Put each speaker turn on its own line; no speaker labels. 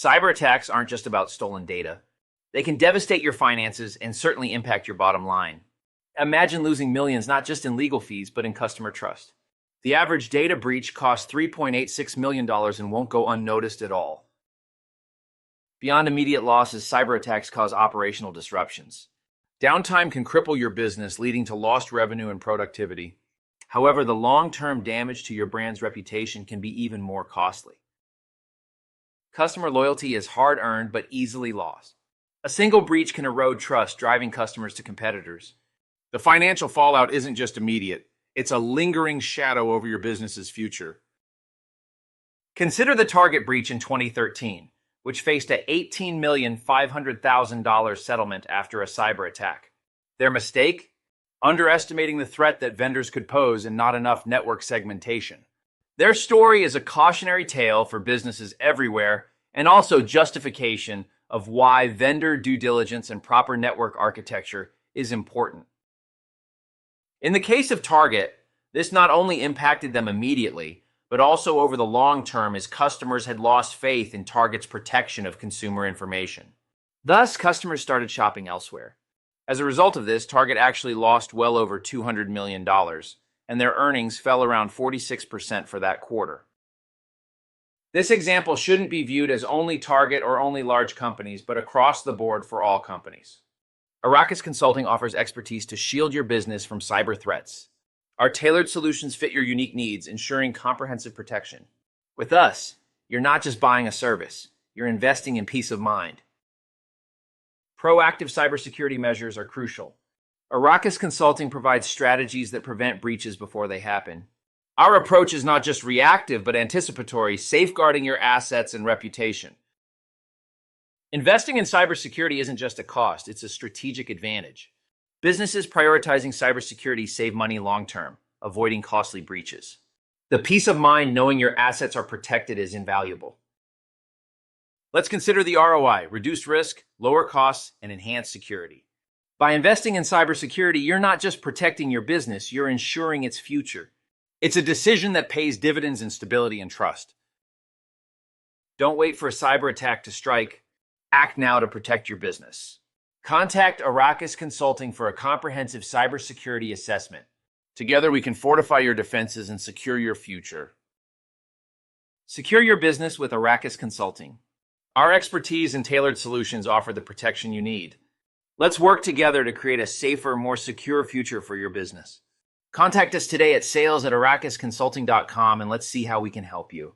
Cyber attacks aren't just about stolen data. They can devastate your finances and certainly impact your bottom line. Imagine losing millions not just in legal fees, but in customer trust. The average data breach costs $3.86 million and won't go unnoticed at all. Beyond immediate losses, cyber attacks cause operational disruptions. Downtime can cripple your business, leading to lost revenue and productivity. However, the long-term damage to your brand's reputation can be even more costly. Customer loyalty is hard-earned but easily lost. A single breach can erode trust, driving customers to competitors. The financial fallout isn't just immediate. It's a lingering shadow over your business's future. Consider the Target breach in 2013, which faced a $18,500,000 settlement after a cyber attack. Their mistake? Underestimating the threat that vendors could pose and not enough network segmentation. Their story is a cautionary tale for businesses everywhere and also justification of why vendor due diligence and proper network architecture is important. In the case of Target, this not only impacted them immediately, but also over the long term as customers had lost faith in Target's protection of consumer information. Thus, customers started shopping elsewhere. As a result of this, Target actually lost well over $200 million, and their earnings fell around 46% for that quarter. This example shouldn't be viewed as only Target or only large companies, but across the board for all companies. Arrakis Consulting offers expertise to shield your business from cyber threats. Our tailored solutions fit your unique needs, ensuring comprehensive protection. With us, you're not just buying a service, you're investing in peace of mind. Proactive cybersecurity measures are crucial. Arrakis Consulting provides strategies that prevent breaches before they happen. Our approach is not just reactive, but anticipatory, safeguarding your assets and reputation. Investing in cybersecurity isn't just a cost, it's a strategic advantage. Businesses prioritizing cybersecurity save money long-term, avoiding costly breaches. The peace of mind knowing your assets are protected is invaluable. Let's consider the ROI: reduced risk, lower costs, and enhanced security. By investing in cybersecurity, you're not just protecting your business, you're ensuring its future. It's a decision that pays dividends in stability and trust. Don't wait for a cyber attack to strike. Act now to protect your business. Contact Arrakis Consulting for a comprehensive cybersecurity assessment. Together, we can fortify your defenses and secure your future. Secure your business with Arrakis Consulting. Our expertise and tailored solutions offer the protection you need. Let's work together to create a safer, more secure future for your business. Contact us today at sales@arrakisconsulting.com and let's see how we can help you.